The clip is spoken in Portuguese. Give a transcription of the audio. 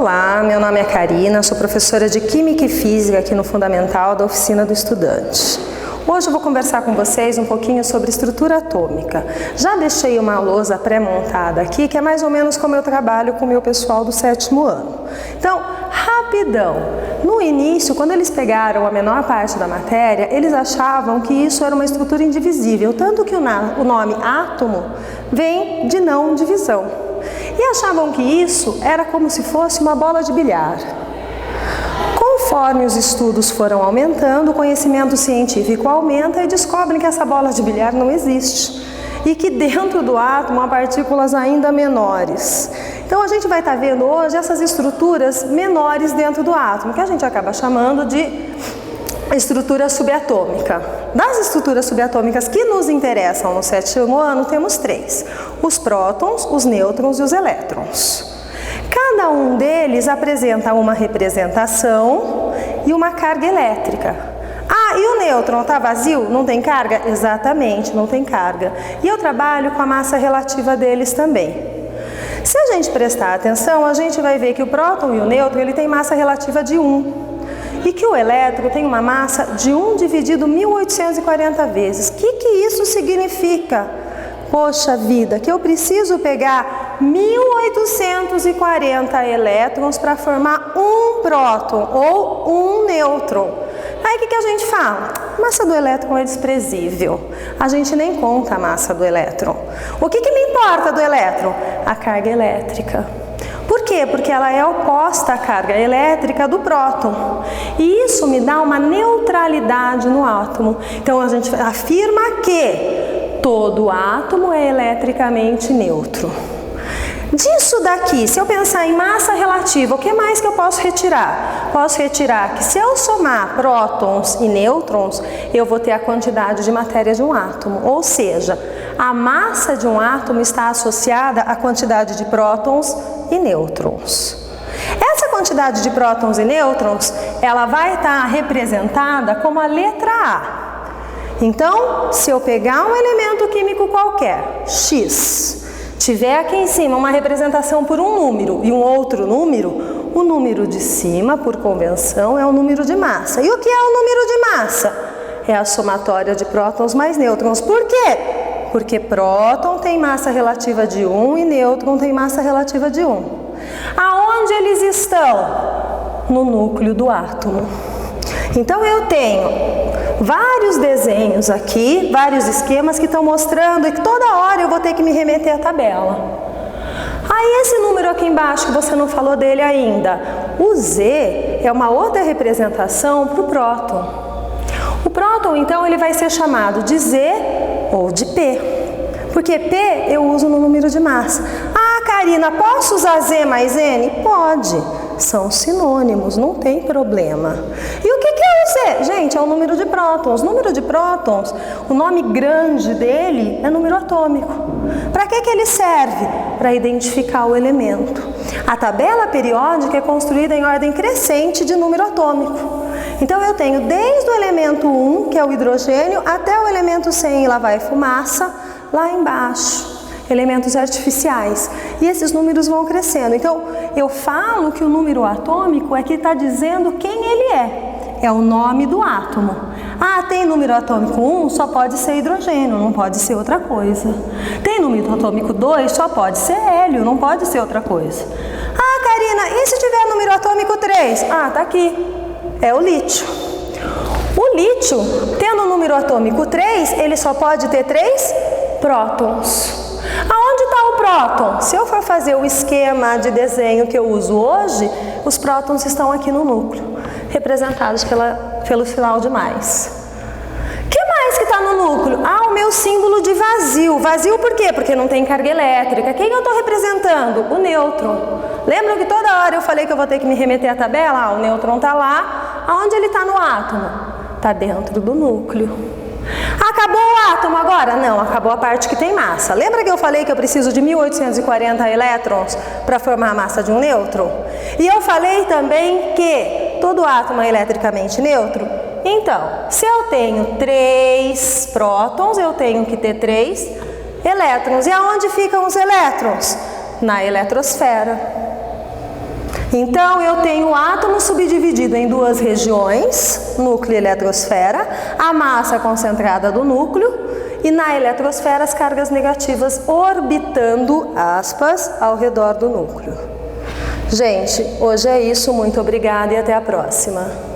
Olá, meu nome é Karina, sou professora de Química e Física aqui no Fundamental da Oficina do Estudante. Hoje eu vou conversar com vocês um pouquinho sobre estrutura atômica. Já deixei uma lousa pré-montada aqui, que é mais ou menos como eu trabalho com o meu pessoal do 7º ano. Então, rapidão, no início, quando eles pegaram a menor parte da matéria, eles achavam que isso era uma estrutura indivisível, tanto que o nome átomo vem de não divisão. E achavam que isso era como se fosse uma bola de bilhar. Conforme os estudos foram aumentando, o conhecimento científico aumenta e descobrem que essa bola de bilhar não existe e que dentro do átomo há partículas ainda menores. Então a gente vai estar vendo hoje essas estruturas menores dentro do átomo, que a gente acaba chamando de estrutura subatômica. Das estruturas subatômicas que nos interessam no 7º ano, temos 3: os prótons, os nêutrons e os elétrons. Cada um deles apresenta uma representação e uma carga elétrica. Ah, e o nêutron está vazio? Não tem carga? Exatamente, não tem carga. E eu trabalho com a massa relativa deles também. Se a gente prestar atenção, a gente vai ver que o próton e o nêutron ele tem massa relativa de 1. E que o elétron tem uma massa de 1 dividido 1840 vezes. O que isso significa? Poxa vida, que eu preciso pegar 1840 elétrons para formar um próton ou um nêutron. Aí o que a gente fala? A massa do elétron é desprezível. A gente nem conta a massa do elétron. O que me importa do elétron? A carga elétrica. Por quê? Porque ela é oposta à carga elétrica do próton. E isso me dá uma neutralidade no átomo. Então a gente afirma que todo átomo é eletricamente neutro. Disso daqui, se eu pensar em massa relativa, o que mais que eu posso retirar? Posso retirar que se eu somar prótons e nêutrons, eu vou ter a quantidade de matéria de um átomo. Ou seja, a massa de um átomo está associada à quantidade de prótons e nêutrons. Essa quantidade de prótons e nêutrons, ela vai estar representada como a letra A. Então, se eu pegar um elemento químico qualquer, X, tiver aqui em cima uma representação por um número e um outro número, o número de cima, por convenção, é o número de massa. E o que é o número de massa? É a somatória de prótons mais nêutrons. Por quê? Porque próton tem massa relativa de 1 e nêutron tem massa relativa de 1. Aonde eles estão? No núcleo do átomo. Então eu tenho vários desenhos aqui, vários esquemas que estão mostrando e que toda hora eu vou ter que me remeter à tabela. Aí esse número aqui embaixo que você não falou dele ainda, o Z é uma outra representação para o próton. O próton então ele vai ser chamado de Z ou de P, porque P eu uso no número de massa. Ah, Karina, posso usar Z mais N? Pode. São sinônimos, não tem problema. E o que é o Z? Gente, é o número de prótons. Número de prótons, o nome grande dele é número atômico. Para que ele serve? Para identificar o elemento. A tabela periódica é construída em ordem crescente de número atômico. Então eu tenho desde o elemento 1, que é o hidrogênio, até o elemento 100, e lá vai fumaça, lá embaixo. Elementos artificiais. E esses números vão crescendo. Então, eu falo que o número atômico é que está dizendo quem ele é. É o nome do átomo. Ah, tem número atômico 1, só pode ser hidrogênio, não pode ser outra coisa. Tem número atômico 2, só pode ser hélio, não pode ser outra coisa. Ah, Karina, e se tiver número atômico 3? Ah, tá aqui. É o lítio. O lítio, tendo o número atômico 3, ele só pode ter 3 prótons. Aonde está o próton? Se eu for fazer o esquema de desenho que eu uso hoje, os prótons estão aqui no núcleo, representados pelo sinal de mais. O que mais que está no núcleo? Ah, o meu símbolo de vazio. Vazio por quê? Porque não tem carga elétrica. Quem eu estou representando? O nêutron. Lembram que toda hora eu falei que eu vou ter que me remeter à tabela? Ah, o nêutron está lá. Aonde ele está no átomo? Está dentro do núcleo. Acabou o átomo agora? Não, acabou a parte que tem massa. Lembra que eu falei que eu preciso de 1840 elétrons para formar a massa de um nêutron? E eu falei também que todo átomo é eletricamente neutro? Então, se eu tenho 3 prótons, eu tenho que ter 3 elétrons. E aonde ficam os elétrons? Na eletrosfera. Então, eu tenho o átomo subdividido em duas regiões, núcleo e eletrosfera, a massa concentrada do núcleo e na eletrosfera as cargas negativas orbitando, aspas, ao redor do núcleo. Gente, hoje é isso, muito obrigada e até a próxima.